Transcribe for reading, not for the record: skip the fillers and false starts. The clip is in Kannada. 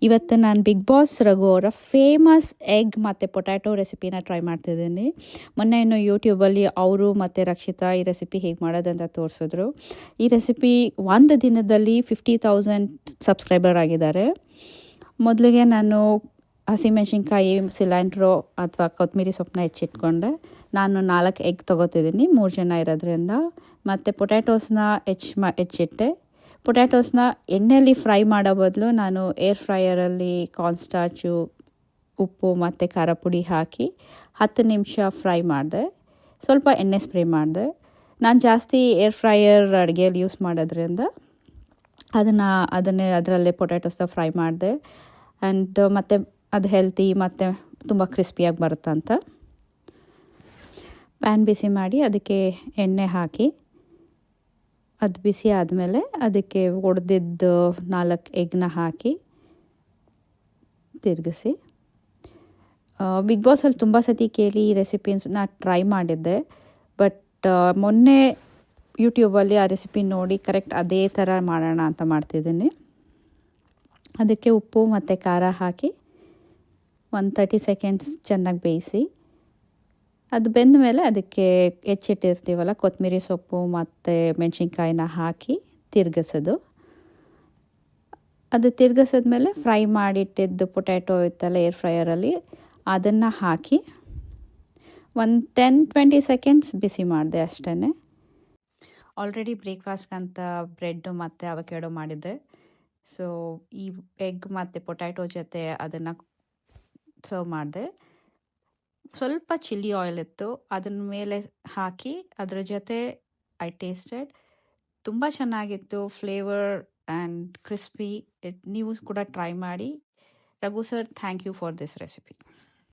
ಇವತ್ತು ನಾನು ಬಿಗ್ ಬಾಸ್ ರಘು ಅವರ ಫೇಮಸ್ ಎಗ್ ಮತ್ತು ಪೊಟ್ಯಾಟೊ ರೆಸಿಪಿನ ಟ್ರೈ ಮಾಡ್ತಿದ್ದೀನಿ. ಮೊನ್ನೆ ಇನ್ನು ಯೂಟ್ಯೂಬಲ್ಲಿ ಅವರು ಮತ್ತು ರಕ್ಷಿತಾ ಈ ರೆಸಿಪಿ ಹೇಗೆ ಮಾಡೋದಂತ ತೋರಿಸಿದ್ರು. ಈ ರೆಸಿಪಿ ಒಂದು ದಿನದಲ್ಲಿ 50,000 ಸಬ್ಸ್ಕ್ರೈಬರ್ ಆಗಿದ್ದಾರೆ. ಮೊದಲಿಗೆ ನಾನು ಹಸಿಮೆಣಸಿನ್ಕಾಯಿ, ಸಿಲ್ಯಾಂಟ್ರೋ ಅಥವಾ ಕೊತ್ತಂಬರಿ ಸೊಪ್ಪನ್ನ ಹೆಚ್ಚಿಟ್ಕೊಂಡೆ. ನಾನು 4 ಎಗ್ ತೊಗೋತಿದ್ದೀನಿ 3 ಜನ ಇರೋದ್ರಿಂದ. ಮತ್ತು ಪೊಟ್ಯಾಟೋಸ್ನ ಹೆಚ್ಚಿಟ್ಟೆ. ಪೊಟ್ಯಾಟೋಸ್ನ ಎಣ್ಣೆಯಲ್ಲಿ ಫ್ರೈ ಮಾಡೋ ಬದಲು ನಾನು ಏರ್ ಫ್ರೈಯರಲ್ಲಿ ಕಾರ್ನ್ಸ್ಟಾರ್ಚು, ಉಪ್ಪು ಮತ್ತು ಖಾರ ಪುಡಿ ಹಾಕಿ 10 ನಿಮಿಷ ಫ್ರೈ ಮಾಡಿದೆ. ಸ್ವಲ್ಪ ಎಣ್ಣೆ ಸ್ಪ್ರೇ ಮಾಡಿದೆ. ನಾನು ಜಾಸ್ತಿ ಏರ್ ಫ್ರೈಯರ್ ಅಡುಗೆಯಲ್ಲಿ ಯೂಸ್ ಮಾಡೋದ್ರಿಂದ ಅದರಲ್ಲೇ ಪೊಟ್ಯಾಟೋಸ್ನ ಫ್ರೈ ಮಾಡಿದೆ. ಆ್ಯಂಡ್ ಮತ್ತು ಅದು ಹೆಲ್ತಿ ಮತ್ತು ತುಂಬ ಕ್ರಿಸ್ಪಿಯಾಗಿ ಬರುತ್ತಂತ. ಪ್ಯಾನ್ ಬಿಸಿ ಮಾಡಿ ಅದಕ್ಕೆ ಎಣ್ಣೆ ಹಾಕಿ ಅದು ಬಿಸಿ ಆದಮೇಲೆ ಅದಕ್ಕೆ ಒಡೆದಿದ್ದು 4 ಎಗ್ನ ಹಾಕಿ ತಿರುಗಿಸಿ. ಬಿಗ್ ಬಾಸಲ್ಲಿ ತುಂಬ ಸತಿ ಕೇಳಿ ಈ ರೆಸಿಪಿನ ಟ್ರೈ ಮಾಡಿದ್ದೆ. ಬಟ್ ಮೊನ್ನೆ ಯೂಟ್ಯೂಬಲ್ಲಿ ಆ ರೆಸಿಪಿ ನೋಡಿ ಕರೆಕ್ಟ್ ಅದೇ ಥರ ಮಾಡೋಣ ಅಂತ ಮಾಡ್ತಿದ್ದೀನಿ. ಅದಕ್ಕೆ ಉಪ್ಪು ಮತ್ತು ಖಾರ ಹಾಕಿ 30 ಸೆಕೆಂಡ್ಸ್ ಚೆನ್ನಾಗಿ ಬೇಯಿಸಿ, ಅದು ಬೆಂದ ಮೇಲೆ ಅದಕ್ಕೆ ಹೆಚ್ಚಿಟ್ಟಿರ್ತೀವಲ್ಲ ಕೊತ್ತಂಬರಿ ಸೊಪ್ಪು ಮತ್ತು ಮೆಣಸಿನ್ಕಾಯಿನ ಹಾಕಿ ತಿರುಗಿಸೋದು. ಅದು ತಿರುಗಿಸಿದ್ಮೇಲೆ ಫ್ರೈ ಮಾಡಿಟ್ಟಿದ್ದು ಪೊಟ್ಯಾಟೊ ಇತ್ತಲ್ಲ ಏರ್ ಫ್ರೈಯರಲ್ಲಿ ಅದನ್ನು ಹಾಕಿ 10-20 ಸೆಕೆಂಡ್ಸ್ ಬಿಸಿ ಮಾಡಿದೆ ಅಷ್ಟೇ. ಆಲ್ರೆಡಿ ಬ್ರೇಕ್ಫಾಸ್ಟ್ಗಂತ ಬ್ರೆಡ್ಡು ಮತ್ತು ಅವಕ್ಯಾಡೋ ಮಾಡಿದ್ದೆ. ಸೊ ಈ ಎಗ್ ಮತ್ತು ಪೊಟ್ಯಾಟೊ ಜೊತೆ ಅದನ್ನು ಸರ್ವ್ ಮಾಡಿದೆ. ಸ್ವಲ್ಪ ಚಿಲ್ಲಿ ಆಯಿಲ್ ಇತ್ತು, ಅದನ್ನ ಮೇಲೆ ಹಾಕಿ ಅದರ ಜೊತೆ ಐ ಟೇಸ್ಟೆಡ್. ತುಂಬ ಚೆನ್ನಾಗಿತ್ತು, ಫ್ಲೇವರ್ ಆ್ಯಂಡ್ ಕ್ರಿಸ್ಪಿ. ನೀವು ಕೂಡ ಟ್ರೈ ಮಾಡಿ. Raghu sir, thank you for this recipe.